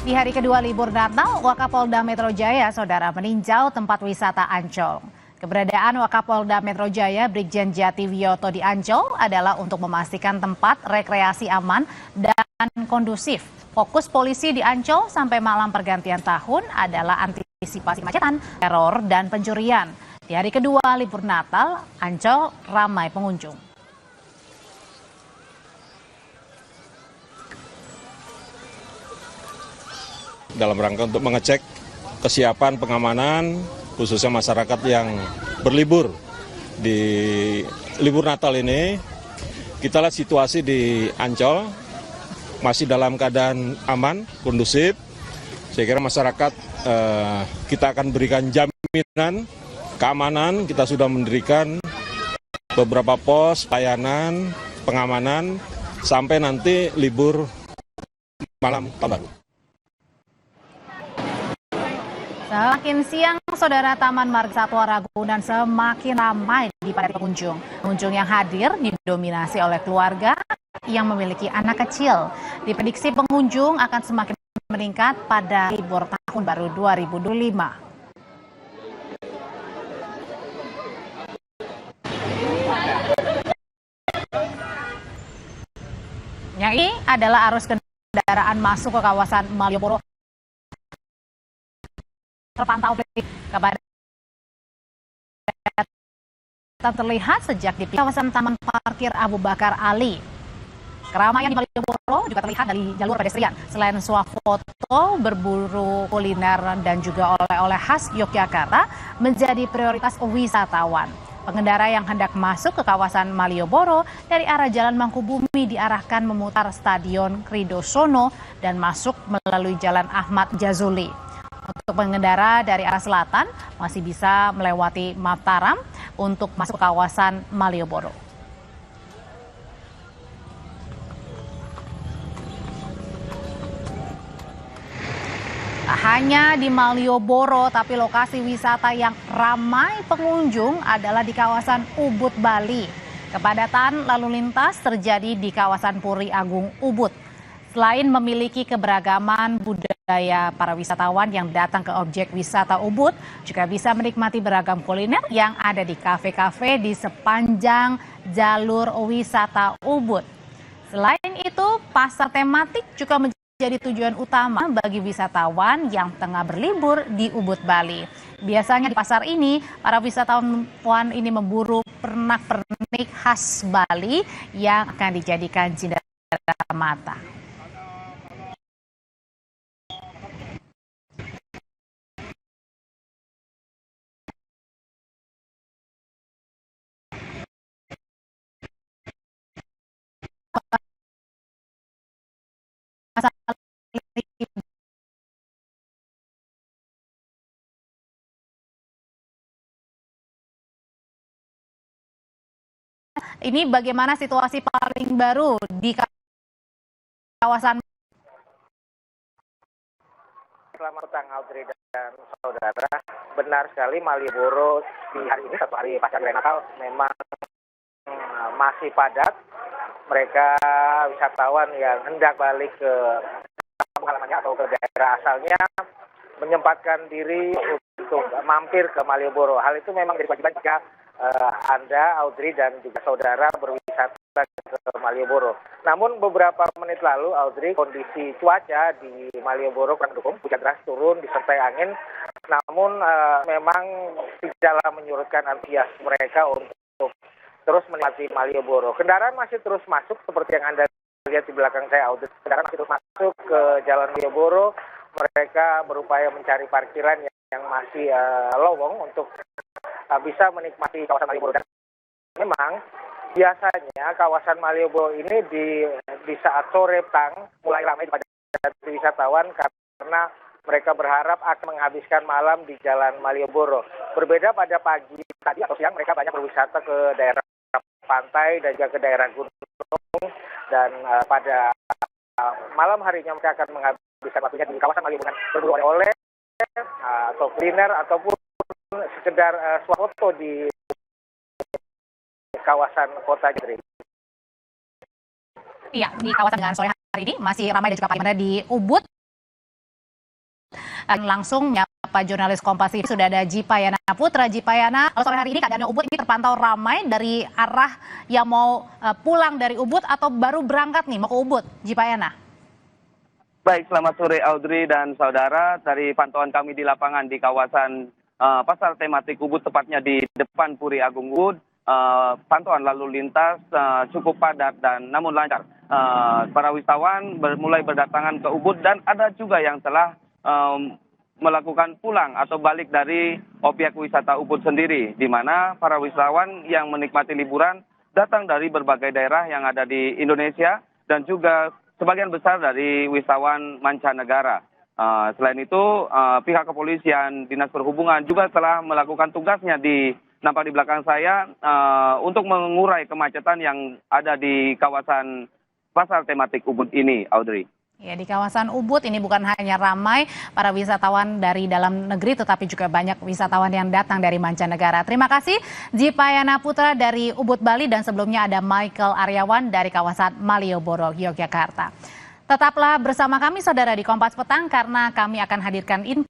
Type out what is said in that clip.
Di hari kedua libur Natal, Wakapolda Metro Jaya, saudara, meninjau tempat wisata Ancol. Keberadaan Wakapolda Metro Jaya, Brigjen Jati Wiyoto di Ancol adalah untuk memastikan tempat rekreasi aman dan kondusif. Fokus polisi di Ancol sampai malam pergantian tahun adalah antisipasi kemacetan, teror, dan pencurian. Di hari kedua libur Natal, Ancol ramai pengunjung. Dalam rangka untuk mengecek kesiapan pengamanan, khususnya masyarakat yang berlibur di libur Natal ini. Kita lihat situasi di Ancol masih dalam keadaan aman, kondusif. Saya kira masyarakat kita akan berikan jaminan keamanan. Kita sudah mendirikan beberapa pos pelayanan, pengamanan sampai nanti libur malam tahun baru. Semakin siang, saudara, Taman Marga Satwa Ragunan semakin ramai dipadati pengunjung. Pengunjung yang hadir didominasi oleh keluarga yang memiliki anak kecil. Diprediksi pengunjung akan semakin meningkat pada libur tahun baru 2025. Yang ini adalah arus kendaraan masuk ke kawasan Malioboro. Terpantau kepadatan terlihat sejak di kawasan Taman Parkir Abu Bakar Ali. Keramaian di Malioboro juga terlihat dari jalur pedestrian. Selain swafoto, berburu kuliner dan juga oleh-oleh khas Yogyakarta menjadi prioritas wisatawan. Pengendara yang hendak masuk ke kawasan Malioboro dari arah Jalan Mangkubumi diarahkan memutar Stadion Kridosono dan masuk melalui Jalan Ahmad Jazuli. Untuk pengendara dari arah selatan masih bisa melewati Mataram untuk masuk ke kawasan Malioboro. Tak hanya di Malioboro, tapi lokasi wisata yang ramai pengunjung adalah di kawasan Ubud, Bali. Kepadatan lalu lintas terjadi di kawasan Puri Agung, Ubud. Selain memiliki keberagaman budaya, para wisatawan yang datang ke objek wisata Ubud juga bisa menikmati beragam kuliner yang ada di kafe-kafe di sepanjang jalur wisata Ubud. Selain itu, pasar tematik juga menjadi tujuan utama bagi wisatawan yang tengah berlibur di Ubud, Bali. Biasanya di pasar ini, para wisatawan ini memburu pernak-pernik khas Bali yang akan dijadikan cindera mata. Ini bagaimana situasi paling baru di kawasan. Selamat petang, Audrey dan saudara. Benar sekali, Malioboro di hari ini, satu hari pasca Natal, memang masih padat. Mereka wisatawan yang hendak balik ke pengalamannya atau ke daerah asalnya menyempatkan diri untuk mampir ke Malioboro. Hal itu memang jadi kewajiban jika Anda, Audrey, dan juga saudara berwisata ke Malioboro. Namun beberapa menit lalu, Audrey, kondisi cuaca di Malioboro kurang mendukung. Hujan deras turun disertai angin. Namun memang tidaklah menyurutkan antusias mereka untuk terus menikmati Malioboro. Kendaraan masih terus masuk seperti yang Anda lihat di belakang saya, Audrey. Kendaraan masih terus masuk ke Jalan Malioboro. Mereka berupaya mencari parkiran yang masih lowong untuk bisa menikmati kawasan Malioboro. Dan memang biasanya kawasan Malioboro ini di saat sore petang mulai ramai pada wisatawan karena mereka berharap akan menghabiskan malam di Jalan Malioboro. Berbeda pada pagi tadi atau siang, mereka banyak berwisata ke daerah pantai dan juga ke daerah gunung. Dan pada malam harinya mereka akan menghabiskan waktunya di kawasan Malioboro berburu oleh-oleh atau kuliner ataupun sekedar swafoto di kawasan kota Jatri. Iya, di kawasan dengan sore hari ini masih ramai dan juga paling di Ubud. langsung menyapa jurnalis Kompas TV. Sudah ada Jipayana Putra. Jipayana, sore hari ini keadaan Ubud ini terpantau ramai dari arah yang mau pulang dari Ubud atau baru berangkat nih mau ke Ubud, Jipayana. Baik, selamat sore Audrey dan saudara. Dari pantauan kami di lapangan di kawasan pasar tematik Ubud, tepatnya di depan Puri Agung Ubud, pantauan lalu lintas cukup padat dan namun lancar. Para wisatawan mulai berdatangan ke Ubud dan ada juga yang telah melakukan pulang atau balik dari objek wisata Ubud sendiri, di mana para wisatawan yang menikmati liburan datang dari berbagai daerah yang ada di Indonesia dan juga sebagian besar dari wisatawan mancanegara. Selain itu, pihak kepolisian, dinas perhubungan juga telah melakukan tugasnya nampak di belakang saya untuk mengurai kemacetan yang ada di kawasan pasar tematik Ubud ini, Audrey. Ya, di kawasan Ubud ini bukan hanya ramai para wisatawan dari dalam negeri, tetapi juga banyak wisatawan yang datang dari mancanegara. Terima kasih Jipayana Putra dari Ubud, Bali, dan sebelumnya ada Michael Aryawan dari kawasan Malioboro, Yogyakarta. Tetaplah bersama kami saudara di Kompas Petang karena kami akan hadirkan info